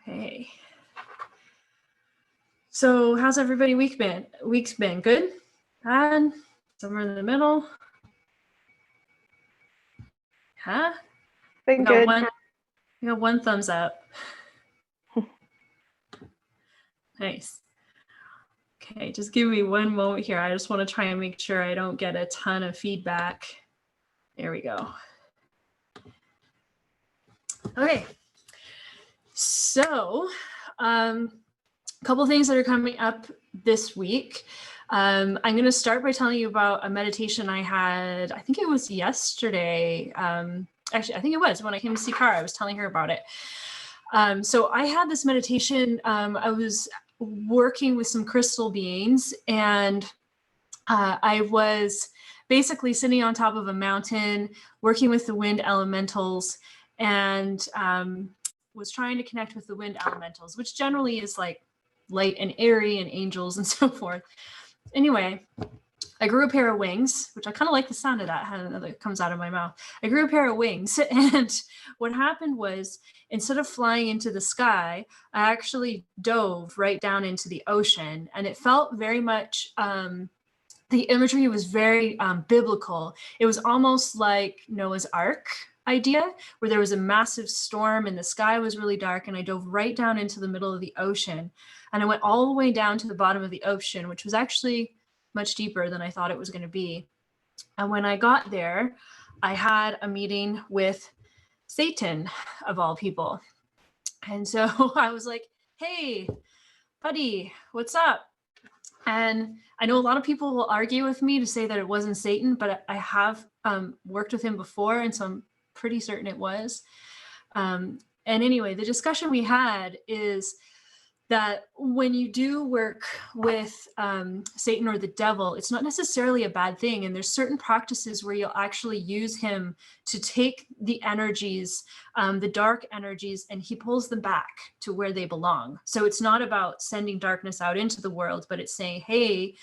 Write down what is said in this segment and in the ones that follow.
Okay. So how's everybody week's been? Good? Bad? Somewhere in the middle? Huh? Been good. We got one thumbs up. Nice. Okay, just give me one moment here. I just want to try and make sure I don't get a ton of feedback. There we go. Okay. So, a couple things that are coming up this week. I'm going to start by telling you about a meditation I had, I think it was yesterday. Actually, I think it was when I came to see Cara. I was telling her about it. So I had this meditation. I was working with some crystal beings, and I was basically sitting on top of a mountain, working with the wind elementals, and was trying to connect with the wind elementals, which generally is like light and airy and angels and so forth. Anyway, I grew a pair of wings, which I kind of like the sound of that, that comes out of my mouth. I grew a pair of wings, and what happened was, instead of flying into the sky, I actually dove right down into the ocean, and it felt very much, the imagery was very biblical. It was almost like Noah's Ark idea, where there was a massive storm and the sky was really dark, and I dove right down into the middle of the ocean, and I went all the way down to the bottom of the ocean, which was actually much deeper than I thought it was going to be. And when I got there, I had a meeting with Satan, of all people. And so I was like, hey, buddy, what's up? And I know a lot of people will argue with me to say that it wasn't Satan, but I have worked with him before, and so I'm pretty certain it was. And anyway, the discussion we had is that when you do work with Satan or the devil, it's not necessarily a bad thing. And there's certain practices where you'll actually use him to take the energies, the dark energies, and he pulls them back to where they belong. So it's not about sending darkness out into the world, but it's saying, hey,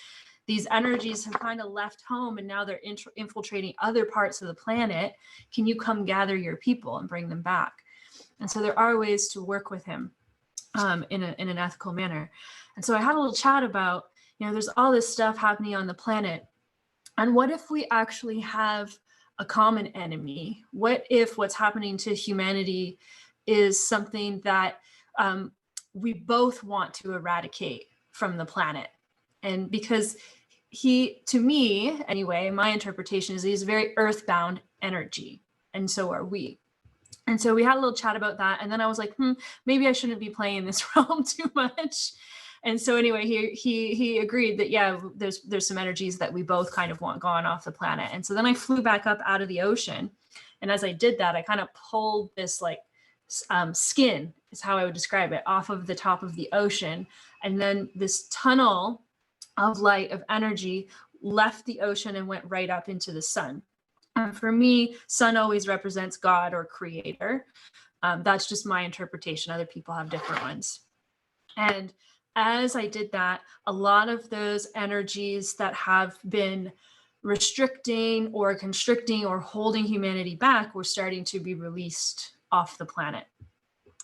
these energies have kind of left home and now they're infiltrating other parts of the planet. Can you come gather your people and bring them back? And so there are ways to work with him in an ethical manner. And so I had a little chat about, there's all this stuff happening on the planet. And what if we actually have a common enemy? What if what's happening to humanity is something that we both want to eradicate from the planet? And because to me, anyway, my interpretation is he's very earthbound energy, and so are we. And so we had a little chat about that. And then I was like, maybe I shouldn't be playing in this realm too much. And so anyway, he agreed that, yeah, there's some energies that we both kind of want gone off the planet. And so then I flew back up out of the ocean. And as I did that, I kind of pulled this like skin, is how I would describe it, off of the top of the ocean. And then this tunnel of light, of energy, left the ocean and went right up into the sun. For me, sun always represents God or creator. That's just my interpretation. Other people have different ones. And as I did that, a lot of those energies that have been restricting or constricting or holding humanity back were starting to be released off the planet.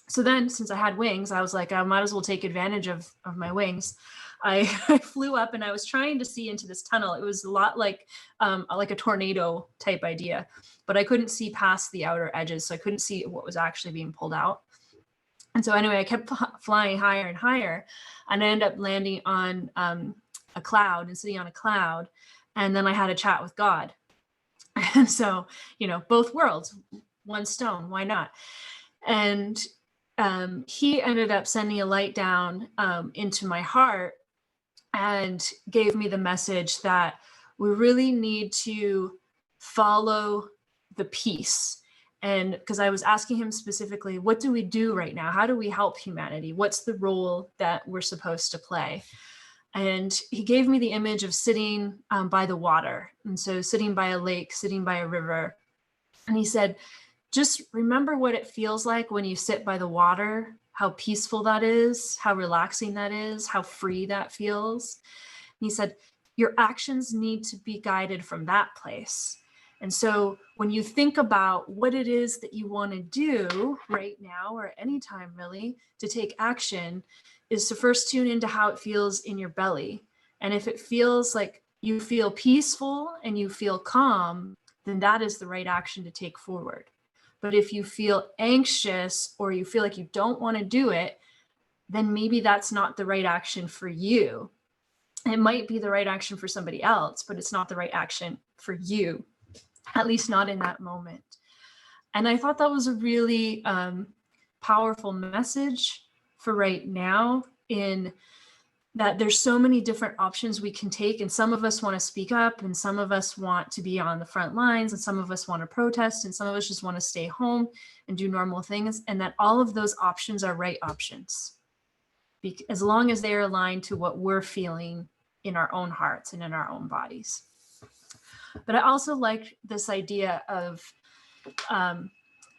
So then, since I had wings, I was like, I might as well take advantage of my wings. I flew up and I was trying to see into this tunnel. It was a lot like a tornado type idea, but I couldn't see past the outer edges. So I couldn't see what was actually being pulled out. And so anyway, I kept flying higher and higher, and I ended up landing on a cloud and sitting on a cloud. And then I had a chat with God. And so, both worlds, one stone, why not? And he ended up sending a light down into my heart and gave me the message that we really need to follow the peace. And because I was asking him specifically, what do we do right now? How do we help humanity? What's the role that we're supposed to play? And he gave me the image of sitting by the water. And so sitting by a lake, sitting by a river. And he said, just remember what it feels like when you sit by the water, how peaceful that is, how relaxing that is, how free that feels. And he said, your actions need to be guided from that place. And so when you think about what it is that you want to do right now, or anytime really, to take action, is to first tune into how it feels in your belly. And if it feels like you feel peaceful and you feel calm, then that is the right action to take forward. But if you feel anxious or you feel like you don't want to do it, then maybe that's not the right action for you. It might be the right action for somebody else, but it's not the right action for you, at least not in that moment. And I thought that was a really powerful message for right now, in that there's so many different options we can take. And some of us want to speak up, and some of us want to be on the front lines, and some of us want to protest, and some of us just want to stay home and do normal things. And that all of those options are right options, as long as they're aligned to what we're feeling in our own hearts and in our own bodies. But I also like this idea of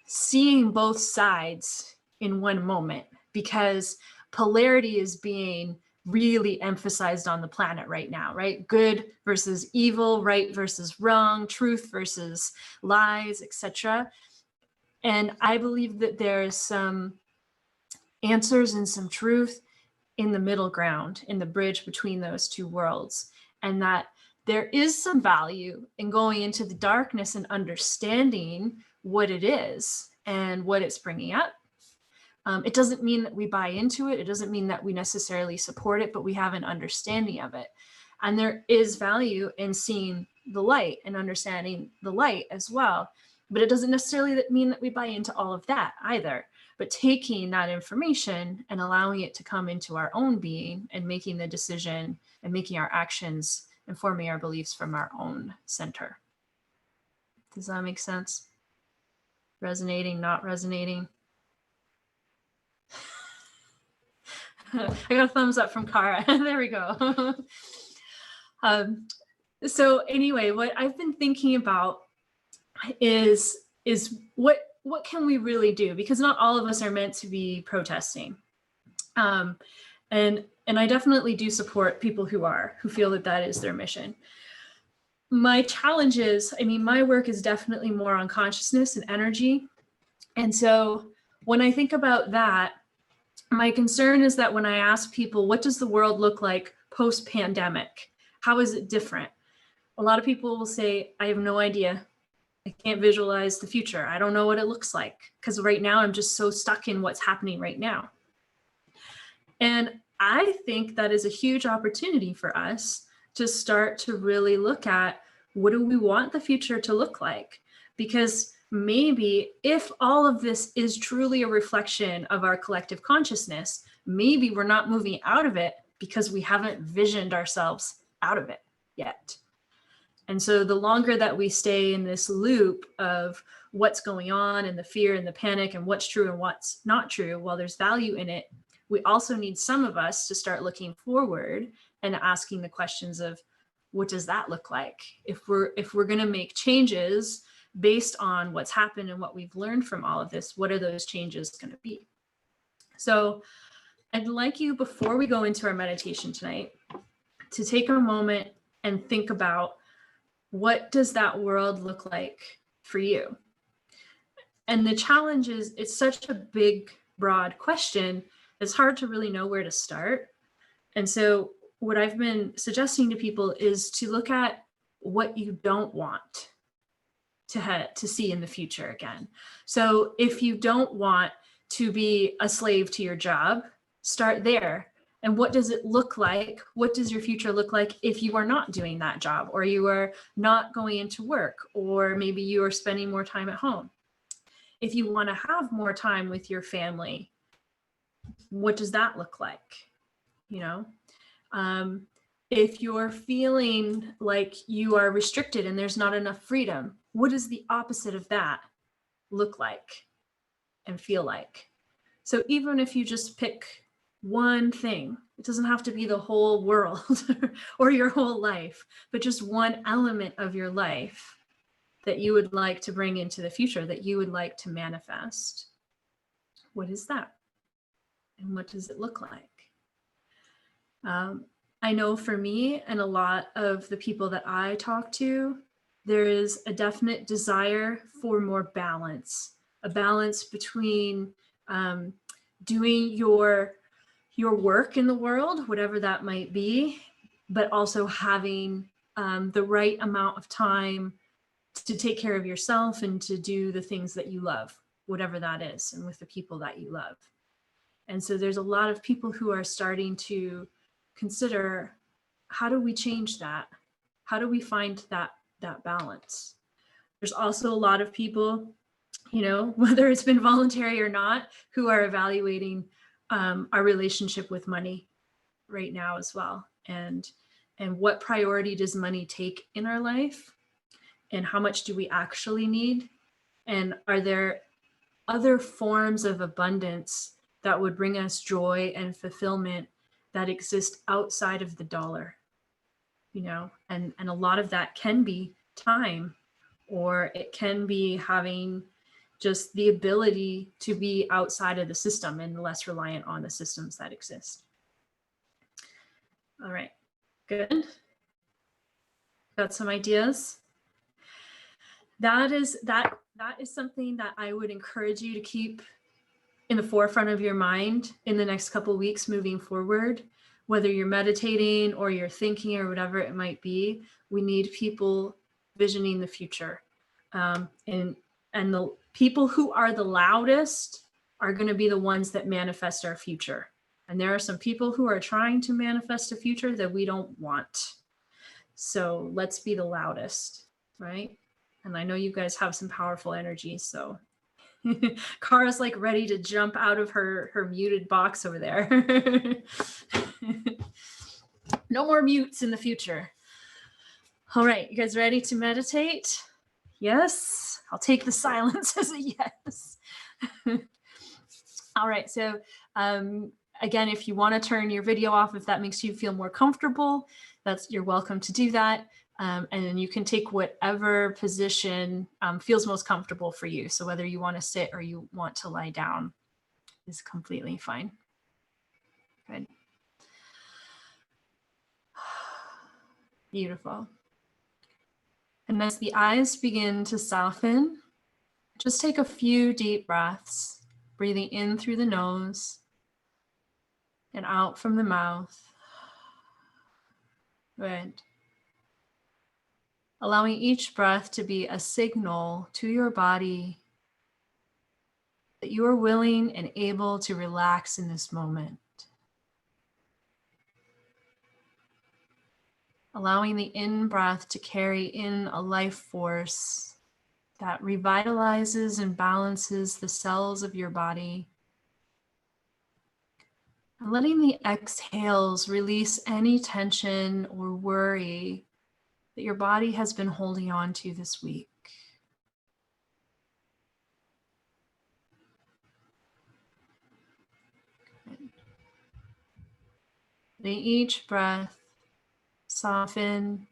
seeing both sides in one moment, because polarity is being really emphasized on the planet right now, right? Good versus evil, right versus wrong, truth versus lies, etc. And I believe that there is some answers and some truth in the middle ground, in the bridge between those two worlds, and that there is some value in going into the darkness and understanding what it is and what it's bringing up. It doesn't mean that we buy into it. It doesn't mean that we necessarily support it, but we have an understanding of it. And there is value in seeing the light and understanding the light as well. But it doesn't necessarily mean that we buy into all of that either. But taking that information and allowing it to come into our own being, and making the decision and making our actions, informing our beliefs from our own center. Does that make sense? Resonating, not resonating? I got a thumbs up from Kara. There we go. So anyway, what I've been thinking about is what can we really do? Because not all of us are meant to be protesting. And I definitely do support people who feel that that is their mission. My challenge is, my work is definitely more on consciousness and energy. And so when I think about that, my concern is that when I ask people, what does the world look like post-pandemic? How is it different? A lot of people will say, I have no idea. I can't visualize the future. I don't know what it looks like, because right now I'm just so stuck in what's happening right now. And I think that is a huge opportunity for us to start to really look at, what do we want the future to look like? Because maybe if all of this is truly a reflection of our collective consciousness, maybe we're not moving out of it because we haven't visioned ourselves out of it yet. And so the longer that we stay in this loop of what's going on, and the fear and the panic, and what's true and what's not true, while there's value in it, we also need some of us to start looking forward and asking the questions of, what does that look like? If we're going to make changes based on what's happened and what we've learned from all of this, what are those changes going to be? So I'd like you, before we go into our meditation tonight, to take a moment and think about, what does that world look like for you? And the challenge is, it's such a big, broad question, it's hard to really know where to start. And so what I've been suggesting to people is to look at what you don't want to see in the future again. So if you don't want to be a slave to your job, start there. And what does it look like? What does your future look like if you are not doing that job, or you are not going into work, or maybe you are spending more time at home? If you want to have more time with your family, what does that look like? If you're feeling like you are restricted and there's not enough freedom, what does the opposite of that look like and feel like? So even if you just pick one thing, it doesn't have to be the whole world or your whole life, but just one element of your life that you would like to bring into the future, that you would like to manifest. What is that? And what does it look like? I know for me, and a lot of the people that I talk to, there is a definite desire for more balance, a balance between doing your work in the world, whatever that might be, but also having the right amount of time to take care of yourself and to do the things that you love, whatever that is, and with the people that you love. And so there's a lot of people who are starting to consider, how do we change that? How do we find that balance? There's also a lot of people, you know, whether it's been voluntary or not, who are evaluating our relationship with money right now as well. And what priority does money take in our life? And how much do we actually need? And are there other forms of abundance that would bring us joy and fulfillment that exist outside of the dollar? You know, and a lot of that can be time, or it can be having just the ability to be outside of the system and less reliant on the systems that exist. All right, good. Got some ideas? That is something that I would encourage you to keep in the forefront of your mind in the next couple of weeks moving forward. Whether you're meditating or you're thinking or whatever it might be, we need people visioning the future. And the people who are the loudest are going to be the ones that manifest our future. And there are some people who are trying to manifest a future that we don't want. So let's be the loudest, right? And I know you guys have some powerful energy, so Kara's like ready to jump out of her muted box over there. No more mutes in the future. All right, you guys ready to meditate? Yes, I'll take the silence as a yes. All right, so again, if you want to turn your video off, if that makes you feel more comfortable, you're welcome to do that. And then you can take whatever position feels most comfortable for you. So whether you want to sit or you want to lie down is completely fine. Good. Beautiful. And as the eyes begin to soften, just take a few deep breaths, breathing in through the nose and out from the mouth. Good. Allowing each breath to be a signal to your body that you are willing and able to relax in this moment. Allowing the in-breath to carry in a life force that revitalizes and balances the cells of your body. And letting the exhales release any tension or worry that your body has been holding on to this week. Letting each breath soften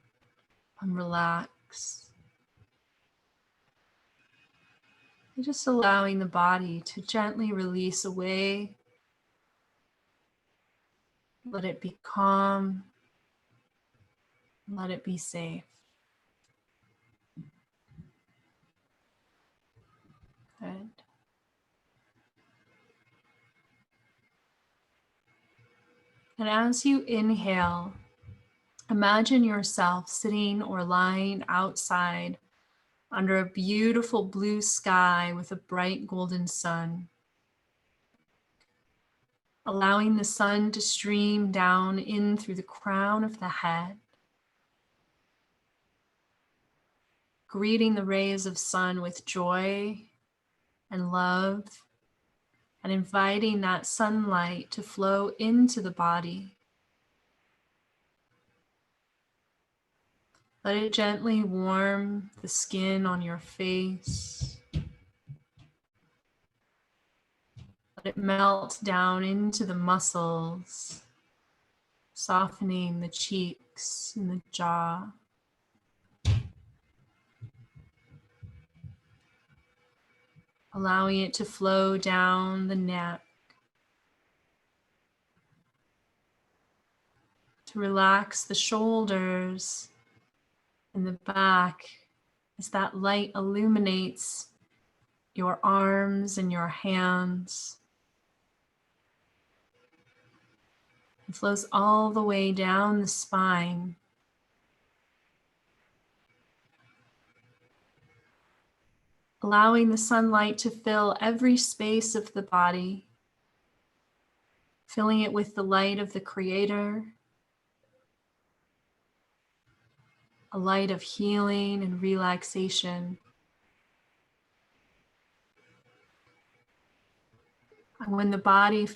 and relax. And just allowing the body to gently release away. Let it be calm. Let it be safe. Good. And as you inhale, imagine yourself sitting or lying outside under a beautiful blue sky with a bright golden sun. Allowing the sun to stream down in through the crown of the head. Greeting the rays of sun with joy and love, and inviting that sunlight to flow into the body. Let it gently warm the skin on your face. Let it melt down into the muscles, softening the cheeks and the jaw. Allowing it to flow down the neck, to relax the shoulders and the back as that light illuminates your arms and your hands. It flows all the way down the spine, allowing the sunlight to fill every space of the body, filling it with the light of the Creator, a light of healing and relaxation. And when the body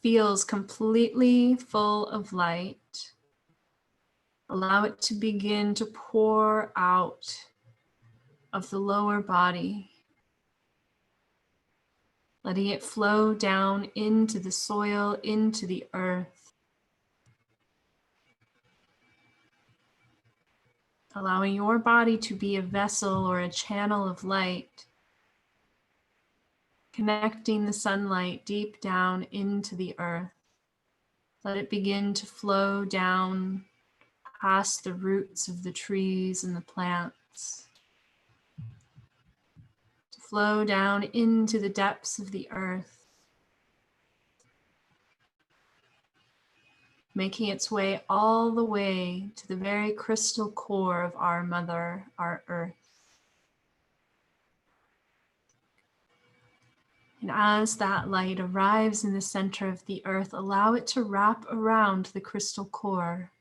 feels completely full of light, allow it to begin to pour out of the lower body, letting it flow down into the soil, into the earth, allowing your body to be a vessel or a channel of light, connecting the sunlight deep down into the earth. Let it begin to flow down past the roots of the trees and the plants, to flow down into the depths of the earth, making its way all the way to the very crystal core of our mother, our earth. And as that light arrives in the center of the earth, allow it to wrap around the crystal core,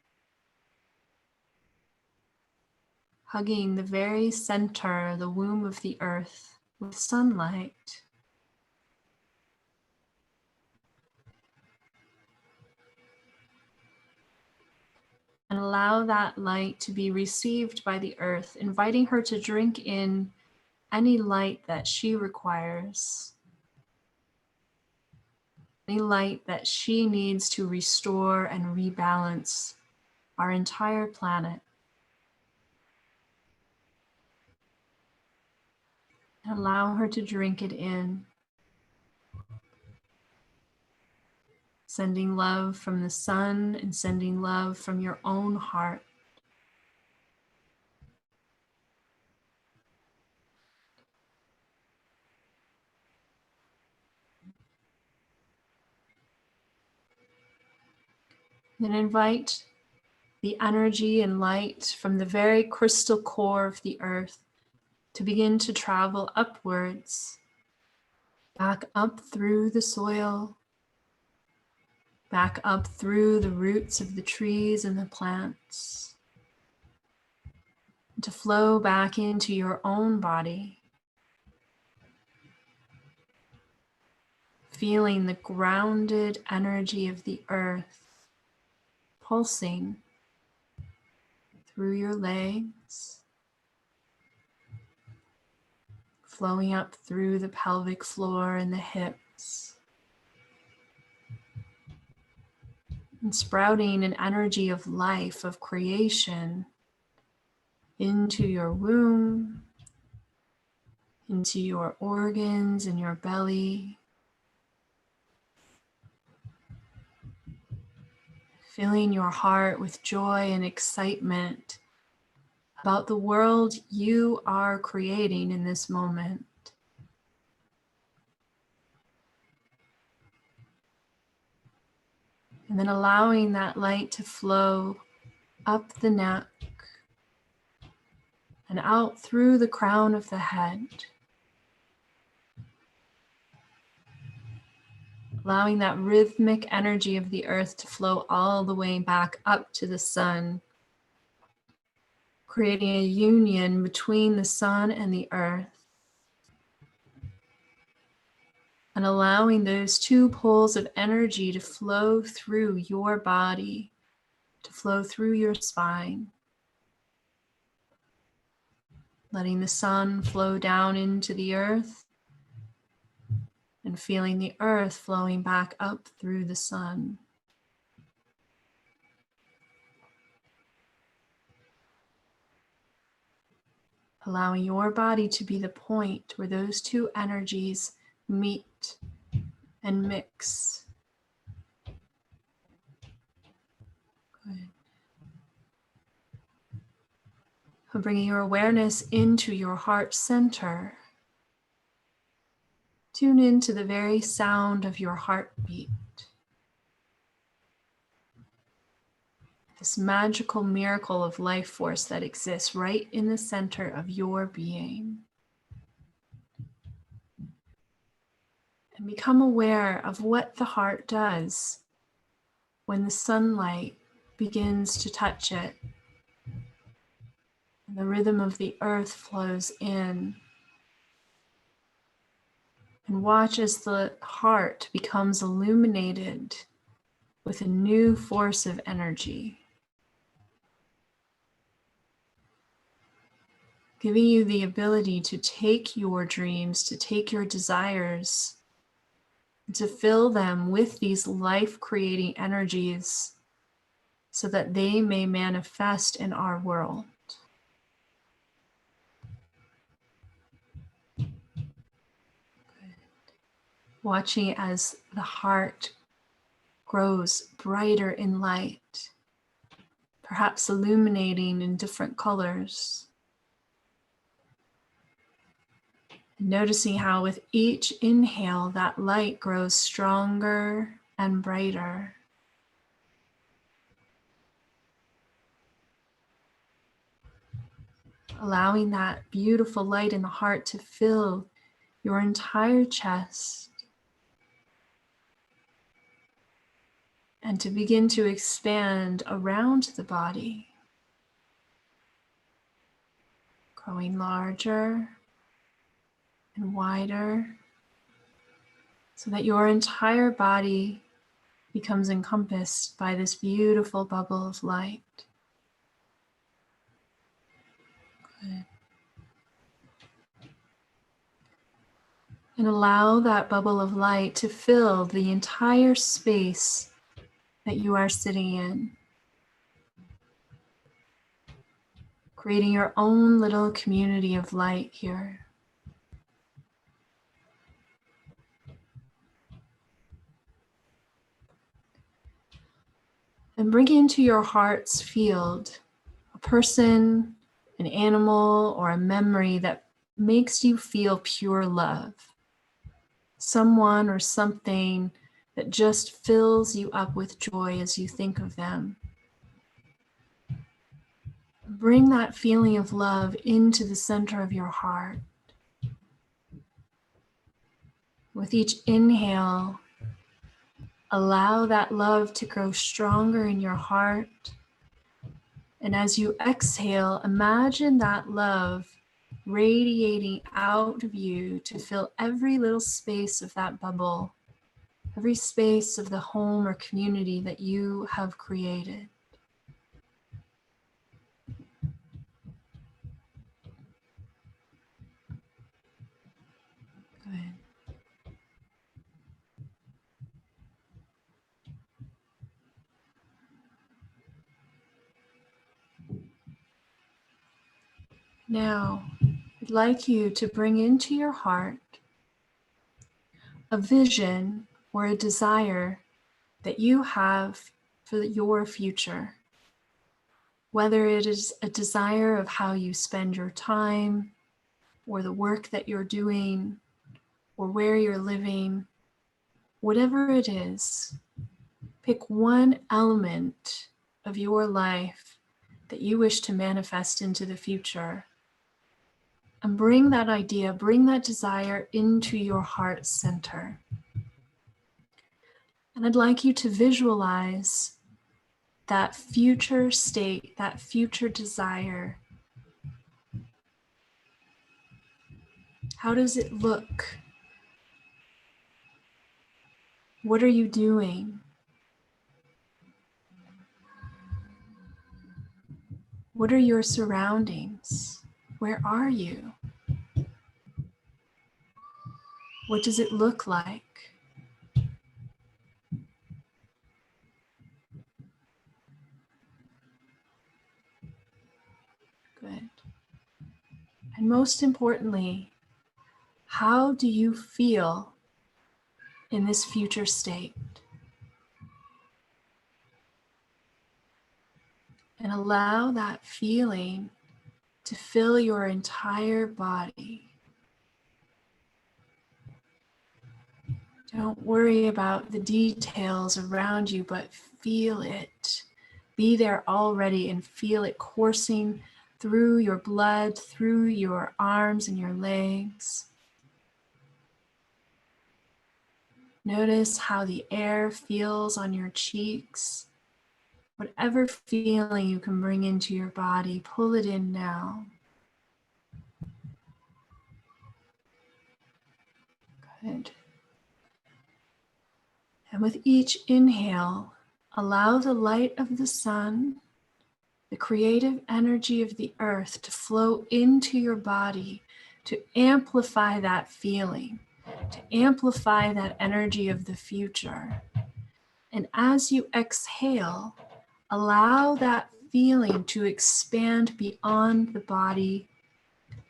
hugging the very center, the womb of the earth, with sunlight. And allow that light to be received by the earth, inviting her to drink in any light that she requires, any light that she needs to restore and rebalance our entire planet. And allow her to drink it in, sending love from the sun and sending love from your own heart. Then invite the energy and light from the very crystal core of the earth to begin to travel upwards, back up through the soil, back up through the roots of the trees and the plants, to flow back into your own body, feeling the grounded energy of the earth pulsing through your legs, flowing up through the pelvic floor and the hips, and sprouting an energy of life, of creation, into your womb, into your organs and your belly, filling your heart with joy and excitement about the world you are creating in this moment. And then allowing that light to flow up the neck and out through the crown of the head, allowing that rhythmic energy of the earth to flow all the way back up to the sun, creating a union between the sun and the earth, and allowing those two poles of energy to flow through your body, to flow through your spine, letting the sun flow down into the earth and feeling the earth flowing back up through the sun. Allowing your body to be the point where those two energies meet and mix. Good. Bringing your awareness into your heart center. Tune into the very sound of your heartbeat. This magical miracle of life force that exists right in the center of your being. And become aware of what the heart does when the sunlight begins to touch it. And the rhythm of the earth flows in. And watch as the heart becomes illuminated with a new force of energy, giving you the ability to take your dreams, to take your desires, and to fill them with these life-creating energies so that they may manifest in our world. Watching as the heart grows brighter in light, perhaps illuminating in different colors. And noticing how with each inhale, that light grows stronger and brighter. Allowing that beautiful light in the heart to fill your entire chest and to begin to expand around the body, growing larger and wider so that your entire body becomes encompassed by this beautiful bubble of light. Good. And allow that bubble of light to fill the entire space that you are sitting in, creating your own little community of light here. And bring into your heart's field a person, an animal, or a memory that makes you feel pure love. Someone or something that just fills you up with joy as you think of them. Bring that feeling of love into the center of your heart. With each inhale, allow that love to grow stronger in your heart. And as you exhale, imagine that love radiating out of you to fill every little space of that bubble, every space of the home or community that you have created. Good. Now, I'd like you to bring into your heart a vision or a desire that you have for your future. Whether it is a desire of how you spend your time, or the work that you're doing, or where you're living, whatever it is, pick one element of your life that you wish to manifest into the future. And bring that idea, bring that desire into your heart center. And I'd like you to visualize that future state, that future desire. How does it look? What are you doing? What are your surroundings? Where are you? What does it look like? Good. And most importantly, how do you feel in this future state? And allow that feeling to fill your entire body. Don't worry about the details around you, but feel it. Be there already and feel it coursing through your blood, through your arms and your legs. Notice how the air feels on your cheeks. Whatever feeling you can bring into your body, pull it in now. Good. And with each inhale, allow the light of the sun, the creative energy of the earth to flow into your body, to amplify that feeling, to amplify that energy of the future. And as you exhale, allow that feeling to expand beyond the body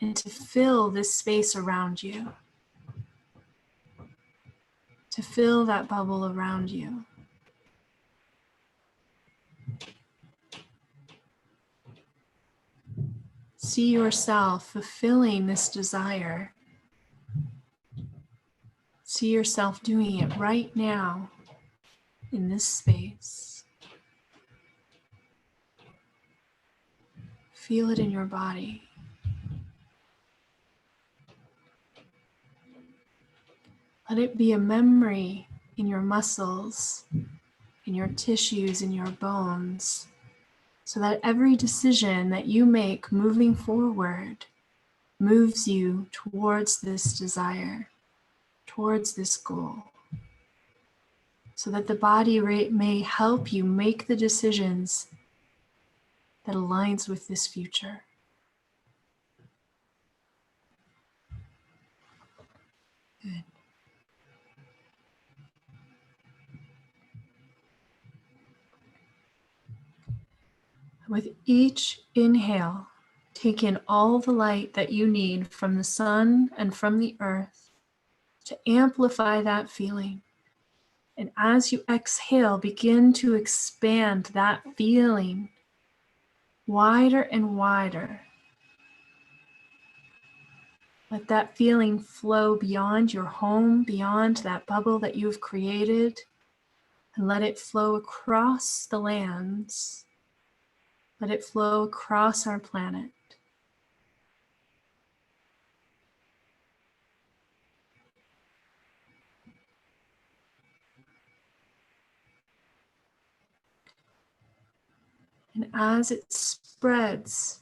and to fill this space around you, to fill that bubble around you. See yourself fulfilling this desire. See yourself doing it right now in this space. Feel it in your body. Let it be a memory in your muscles, in your tissues, in your bones, so that every decision that you make moving forward moves you towards this desire, towards this goal, so that the body may help you make the decisions that aligns with this future. Good. With each inhale, take in all the light that you need from the sun and from the earth to amplify that feeling. And as you exhale, begin to expand that feeling wider and wider. Let that feeling flow beyond your home, beyond that bubble that you've created, and let it flow across the lands. Let it flow across our planet. And as it spreads,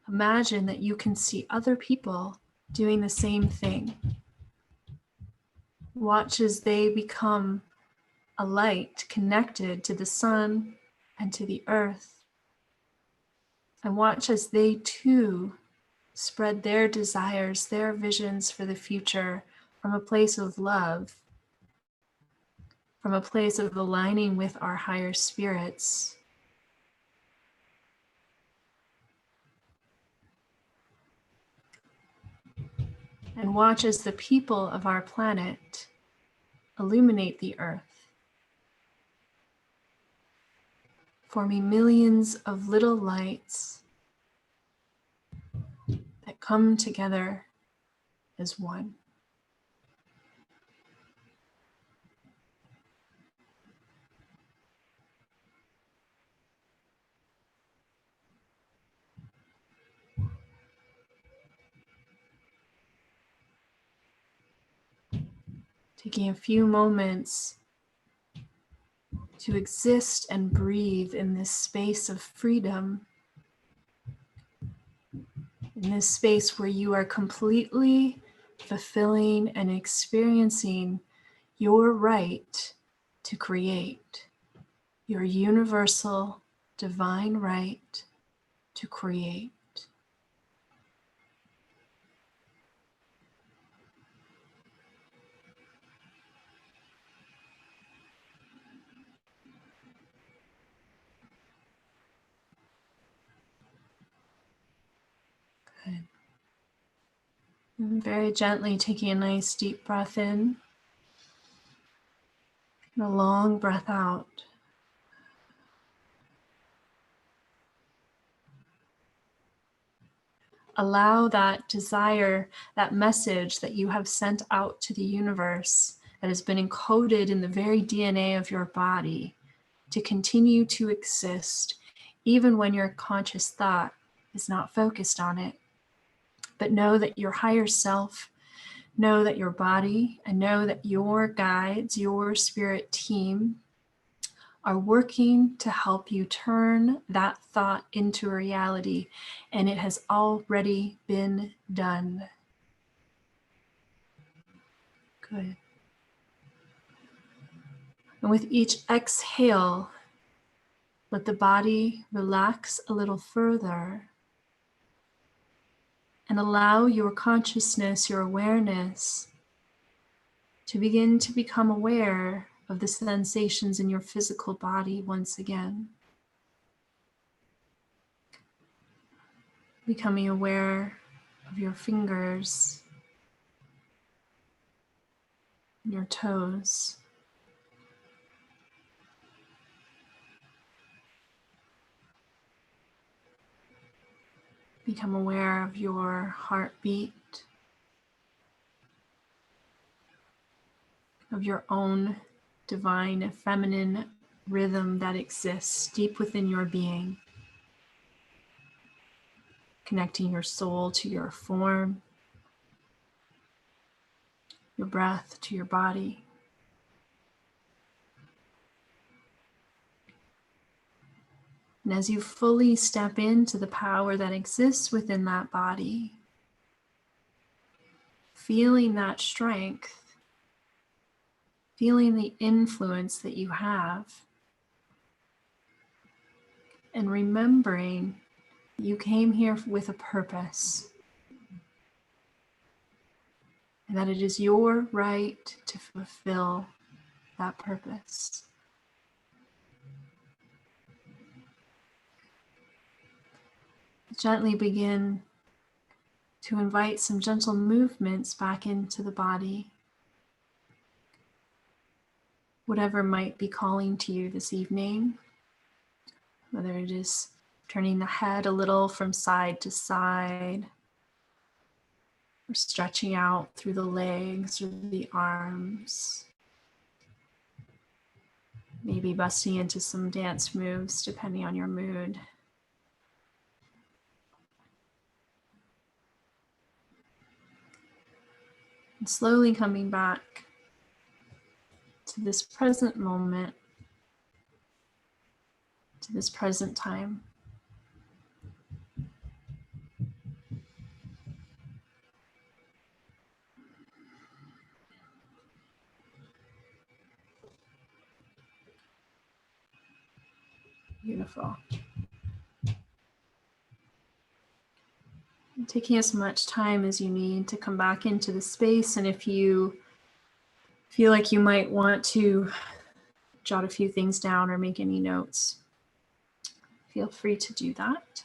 imagine that you can see other people doing the same thing. Watch as they become a light connected to the sun and to the earth. And watch as they too spread their desires, their visions for the future from a place of love, from a place of aligning with our higher spirits. And watch as the people of our planet illuminate the earth, forming millions of little lights that come together as one. Taking a few moments to exist and breathe in this space of freedom, in this space where you are completely fulfilling and experiencing your right to create, your universal divine right to create. Good. And very gently taking a nice deep breath in and a long breath out. Allow that desire, that message that you have sent out to the universe that has been encoded in the very DNA of your body to continue to exist, even when your conscious thought is not focused on it. But know that your higher self, know that your body, and know that your guides, your spirit team, are working to help you turn that thought into a reality, and it has already been done. Good. And with each exhale, let the body relax a little further and allow your consciousness, your awareness, to begin to become aware of the sensations in your physical body once again. Becoming aware of your fingers, your toes. Become aware of your heartbeat, of your own divine feminine rhythm that exists deep within your being, connecting your soul to your form, your breath to your body. And as you fully step into the power that exists within that body, feeling that strength, feeling the influence that you have, and remembering you came here with a purpose, and that it is your right to fulfill that purpose. Gently begin to invite some gentle movements back into the body, whatever might be calling to you this evening, whether it is turning the head a little from side to side, or stretching out through the legs or the arms, maybe busting into some dance moves depending on your mood. And slowly coming back to this present moment, to this present time. Beautiful. And taking as much time as you need to come back into the space, and if you feel like you might want to jot a few things down or make any notes, feel free to do that.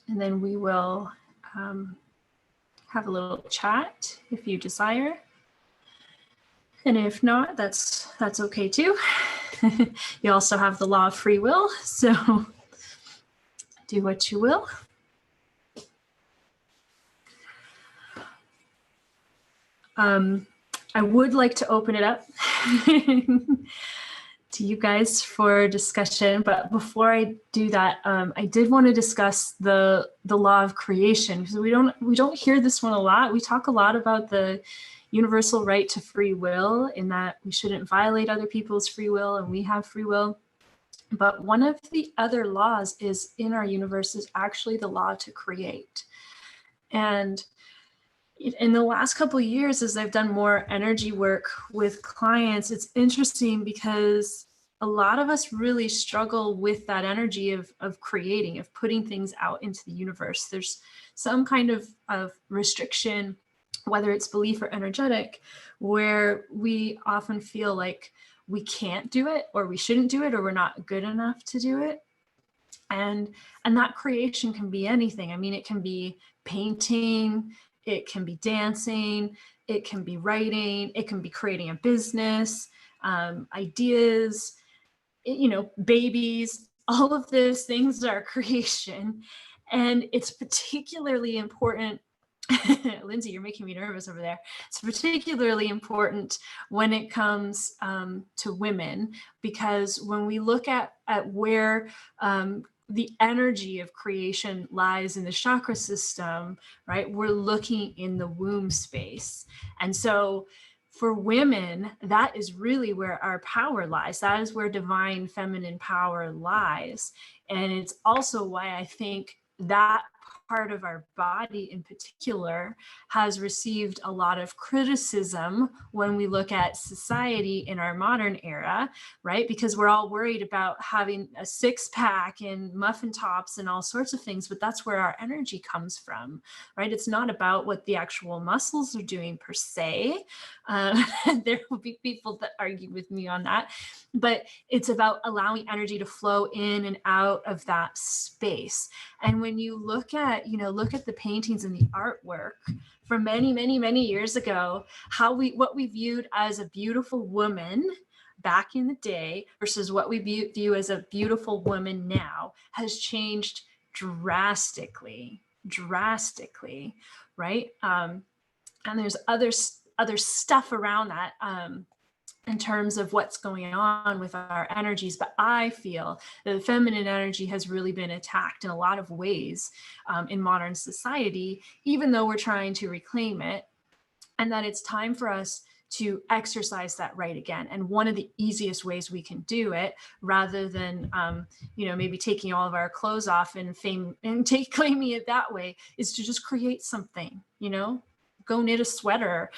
And then we will have a little chat if you desire. And if not, that's okay too. You also have the law of free will, so do what you will. I would like to open it up to you guys for discussion, but before I do that, I did want to discuss the law of creation, because we don't hear this one a lot. We talk a lot about the universal right to free will, in that we shouldn't violate other people's free will and we have free will. But one of the other laws is in our universe is actually the law to create. And in the last couple of years, as I've done more energy work with clients, it's interesting because a lot of us really struggle with that energy of creating, of putting things out into the universe. There's some kind of restriction, whether it's belief or energetic, where we often feel like we can't do it, or we shouldn't do it, or we're not good enough to do it. And that creation can be anything. I mean, it can be painting, it can be dancing, it can be writing, it can be creating a business, ideas, babies, all of these things are creation. And it's particularly important. Lindsay, you're making me nervous over there. It's particularly important when it comes to women, because when we look at where the energy of creation lies in the chakra system, right, we're looking in the womb space. And so for women, that is really where our power lies. That is where divine feminine power lies. And it's also why I think that part of our body in particular has received a lot of criticism when we look at society in our modern era, right? Because we're all worried about having a six pack and muffin tops and all sorts of things, but that's where our energy comes from, right? It's not about what the actual muscles are doing per se. There will be people that argue with me on that, but it's about allowing energy to flow in and out of that space. And when you look at the paintings and the artwork from many years ago, what we viewed as a beautiful woman back in the day versus what we view as a beautiful woman now has changed drastically, right? And there's other stuff around that in terms of what's going on with our energies. But I feel that the feminine energy has really been attacked in a lot of ways in modern society, even though we're trying to reclaim it, and that it's time for us to exercise that right again. And one of the easiest ways we can do it, rather than maybe taking all of our clothes off and claiming it that way, is to just create something, go knit a sweater,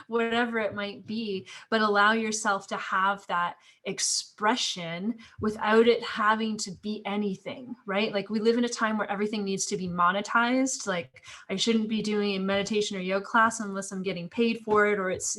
whatever it might be, but allow yourself to have that expression without it having to be anything, right? Like, we live in a time where everything needs to be monetized. Like, I shouldn't be doing a meditation or yoga class unless I'm getting paid for it, or it's,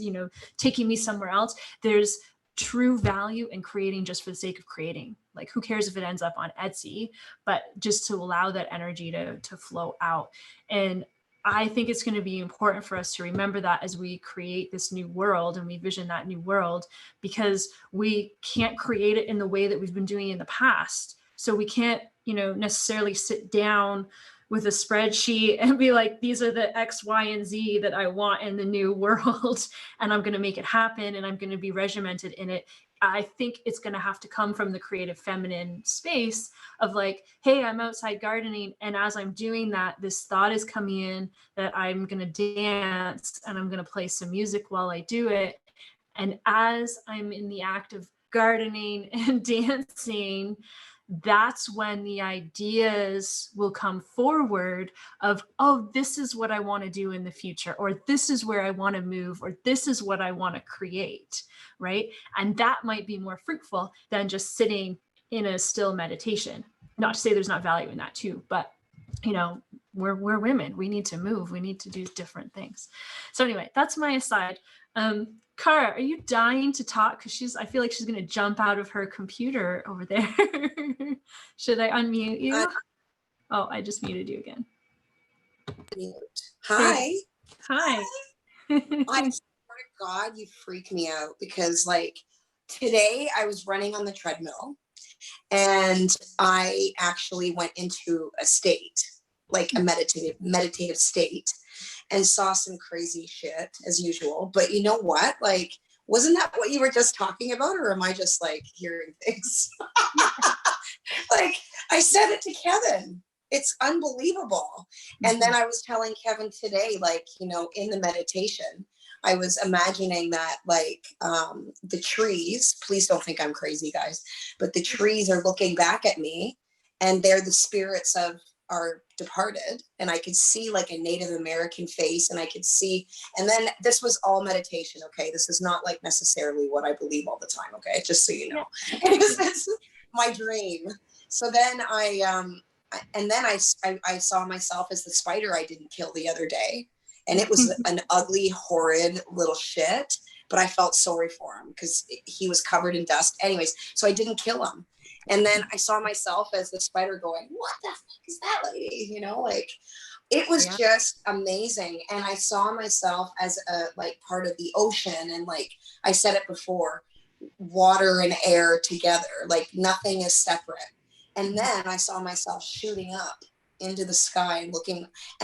taking me somewhere else. There's true value in creating just for the sake of creating. Like, who cares if it ends up on Etsy, but just to allow that energy to flow out. And I think it's going to be important for us to remember that as we create this new world and we vision that new world, because we can't create it in the way that we've been doing in the past. So we can't, necessarily sit down with a spreadsheet and be like, these are the X, Y, and Z that I want in the new world, and I'm going to make it happen, and I'm going to be regimented in it. I think it's going to have to come from the creative feminine space of like, hey, I'm outside gardening, and as I'm doing that, this thought is coming in that I'm going to dance and I'm going to play some music while I do it. And as I'm in the act of gardening and dancing, that's when the ideas will come forward of, oh, this is what I want to do in the future, or this is where I want to move, or this is what I want to create, right? And that might be more fruitful than just sitting in a still meditation. Not to say there's not value in that too, but we're women. We need to move. We need to do different things. So anyway, that's my aside. Cara, are you dying to talk? Because I feel like she's going to jump out of her computer over there. Should I unmute you? Oh, I just muted you again. Hi. Hi. I swear to God, you freak me out, because like today I was running on the treadmill and I actually went into a state, like a meditative state, and saw some crazy shit as usual. But you know what? Like, wasn't that what you were just talking about? Or am I just like hearing things? Like, I said it to Kevin. It's unbelievable. And then I was telling Kevin today, like, in the meditation, I was imagining that like the trees, please don't think I'm crazy, guys, but the trees are looking back at me, and they're the spirits of our departed. And I could see like a Native American face, and I could see, and then this was all meditation. Okay. This is not like necessarily what I believe all the time. Okay. Just so you know, it's my dream. So then I saw myself as the spider I didn't kill the other day. And it was an ugly, horrid little shit, but I felt sorry for him because he was covered in dust. Anyways, so I didn't kill him. And then I saw myself as the spider going, what the fuck is that lady? Like, it was just amazing. And I saw myself as a like part of the ocean. And like I said it before, water and air together. Like nothing is separate. And then I saw myself shooting up into the sky and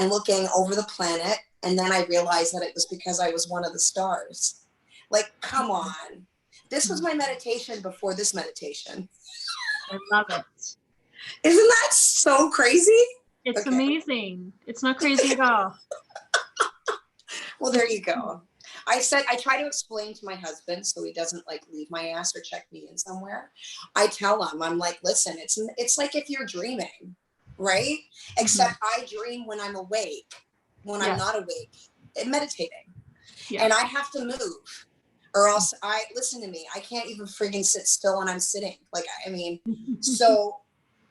looking over the planet. And then I realized that it was because I was one of the stars. Like, come on. This was my meditation before this meditation. I love it. Isn't that so crazy? It's amazing. It's not crazy at all. Well, there you go. I try to explain to my husband so he doesn't like leave my ass or check me in somewhere. I tell him, I'm like, listen, it's like if you're dreaming, right? Except I dream when I'm awake, when I'm not awake, and meditating. Yeah. And I have to move or else listen to me, I can't even friggin' sit still when I'm sitting. Like, I mean, so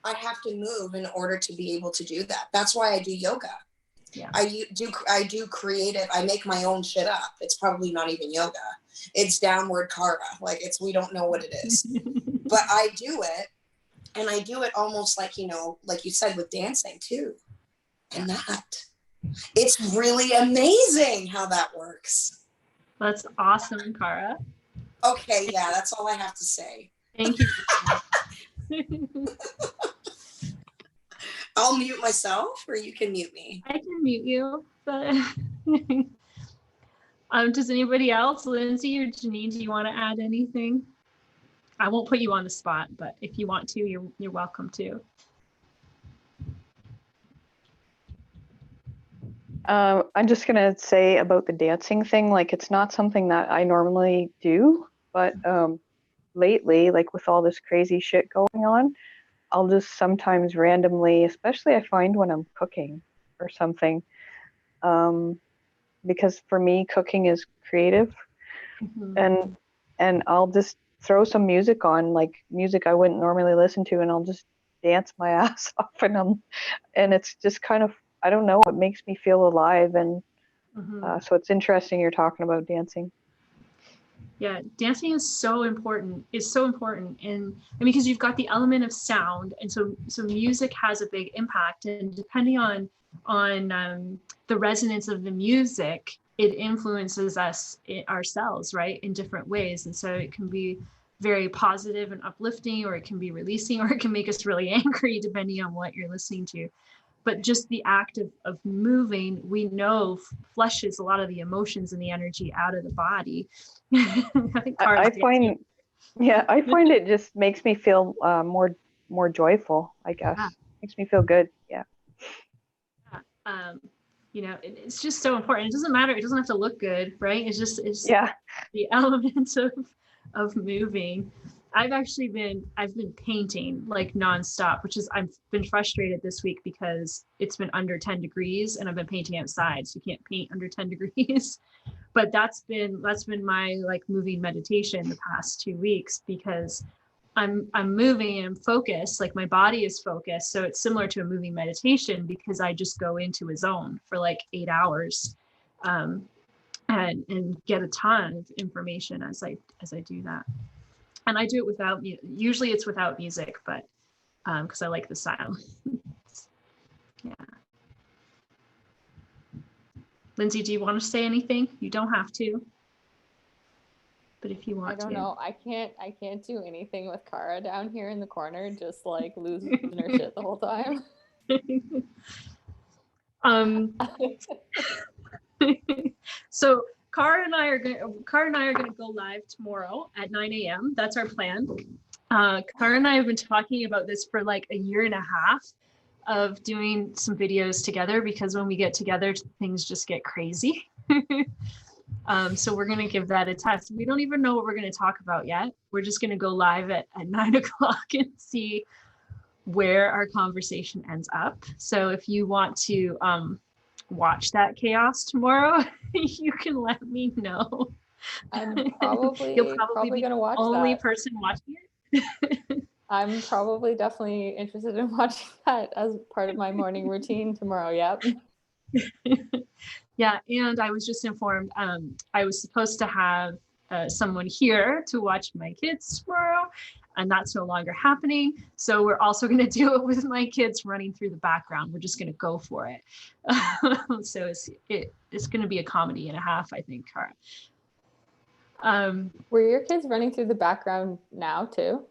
I have to move in order to be able to do that. That's why I do yoga. Yeah. I do creative. I make my own shit up. It's probably not even yoga. It's downward kara. Like we don't know what it is, but I do it, and I do it almost like, you know, like you said with dancing too. And it's really amazing how that works. That's awesome, Kara. Okay. Yeah. That's all I have to say. Thank you. I'll mute myself, or you can mute me. I can mute you, but does anybody else, Lindsay or Janine, do you want to add anything? I won't put you on the spot, but if you want to, you're welcome to. I'm just gonna say about the dancing thing, like it's not something that I normally do, but lately, like with all this crazy shit going on, I'll just sometimes randomly, especially I find when I'm cooking or something, because for me, cooking is creative, and I'll just throw some music on, like music I wouldn't normally listen to, and I'll just dance my ass off, and it's just kind of, I don't know, it makes me feel alive, and so it's interesting you're talking about dancing. Yeah, dancing is so important. And because you've got the element of sound, and so music has a big impact, and depending on the resonance of the music, it influences us ourselves, right, in different ways. And so it can be very positive and uplifting, or it can be releasing, or it can make us really angry depending on what you're listening to. But just the act of moving, we know flushes a lot of the emotions and the energy out of the body. I find it just makes me feel more joyful, I guess. Yeah. Makes me feel good. Yeah. You know, it's just so important. It doesn't matter. It doesn't have to look good, right? It's the elements of moving. I've been painting like nonstop, I've been frustrated this week because it's been under 10 degrees and I've been painting outside. So you can't paint under 10 degrees. But that's been my like moving meditation the past 2 weeks, because I'm moving and I'm focused, like my body is focused. So it's similar to a moving meditation, because I just go into a zone for like 8 hours and get a ton of information as I do that. And I do it without, usually it's without music, but because I like the silence. Yeah. Lindsay, do you want to say anything? You don't have to, but if you want to. I don't know. I can't do anything with Kara down here in the corner, just like losing her shit the whole time. So Kara and I are gonna go live tomorrow at 9 a.m. That's our plan. Kara and I have been talking about this for like a year and a half of doing some videos together, because when we get together, things just get crazy. So we're gonna give that a test. We don't even know what we're gonna talk about yet. We're just gonna go live at 9 o'clock and see where our conversation ends up. So if you want to watch that chaos tomorrow, you can let me know. I'm probably be gonna watch the only that. person watching it. I'm probably definitely interested in watching that as part of my morning routine tomorrow. Yep. Yeah, and I was just informed I was supposed to have someone here to watch my kids tomorrow, and that's no longer happening. So we're also going to do it with my kids running through the background. We're just going to go for it. So it's going to be a comedy and a half, I think, Kara. Were your kids running through the background now too?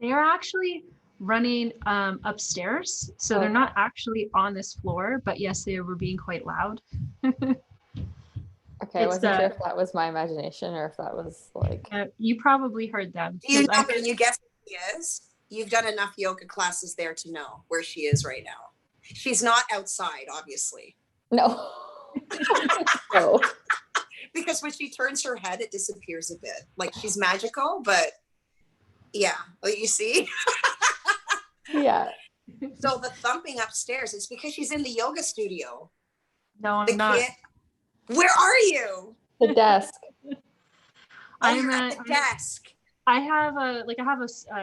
They are actually running upstairs, so they're Okay. not actually on this floor, but yes, they were being quite loud. Okay, I It's wasn't sure if that was my imagination or if that was like. you probably heard them. Do you 'cause know, can you guess where she is? You've done enough yoga classes there to know where she is right now. She's not outside, obviously. No. No. Because when she turns her head, it disappears a bit. Like she's magical, but yeah, well, you see? Yeah. So the thumping upstairs, it's because she's in the yoga studio. No, The I'm not. kid, where are you? The desk. Oh, I'm you're at the desk. I have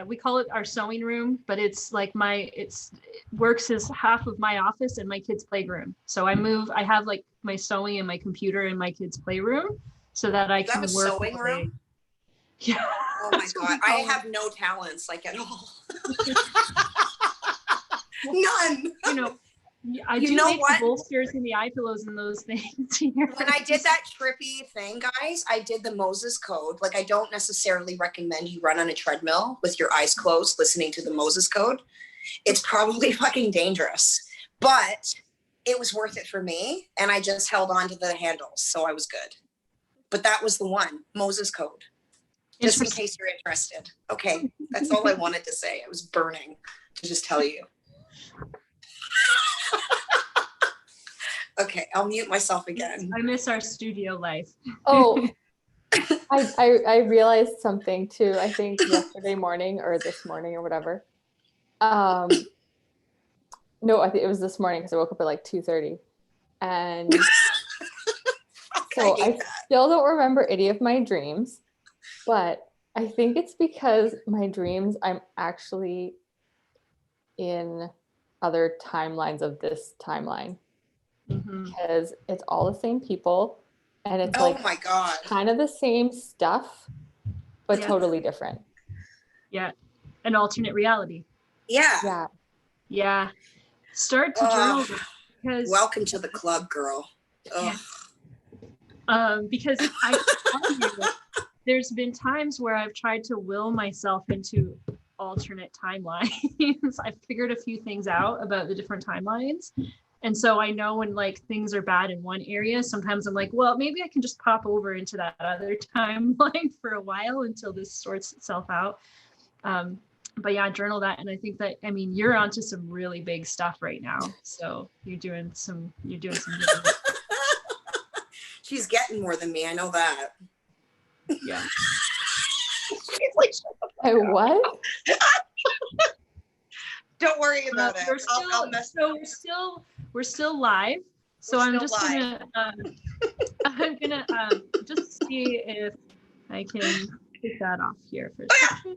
we call it our sewing room, but it's like it works as half of my office and my kids' playroom. So I have like my sewing and my computer in my kids' playroom so that I You have can a work. sewing room? Yeah. Oh my God. I have no talents like at all. None. You know, I You do know make what? the bolsters and the eye pillows and those things here. When I did that trippy thing, guys, I did the Moses code. Like, I don't necessarily recommend you run on a treadmill with your eyes closed, listening to the Moses code. It's probably fucking dangerous, but it was worth it for me. And I just held on to the handles. So I was good. But that was the one, Moses code, just in case you're interested. Okay. That's all I wanted to say. I was burning to just tell you. Okay, I'll mute myself again. I miss our studio life. Oh, I realized something too. I think yesterday morning or this morning or whatever. No, I think it was this morning because I woke up at like 2:30, and so I still don't remember any of my dreams, but I think it's because my dreams I'm actually in other timelines of this timeline. Because it's all the same people and it's oh like my God, kind of the same stuff but totally different. Yeah, an alternate reality. Yeah. Start to journal because welcome to the club, girl. Because I tell you, there's been times where I've tried to will myself into alternate timelines. I've figured a few things out about the different timelines. And so I know when like things are bad in one area, sometimes I'm like, well, maybe I can just pop over into that other timeline for a while until this sorts itself out. But yeah, journal that. And I think that, I mean, you're onto some really big stuff right now. So you're doing some good. She's getting more than me. I know that. Yeah. What? Don't worry about it. We're still live. So I'm just live. I'm gonna just see if I can take that off here for a second.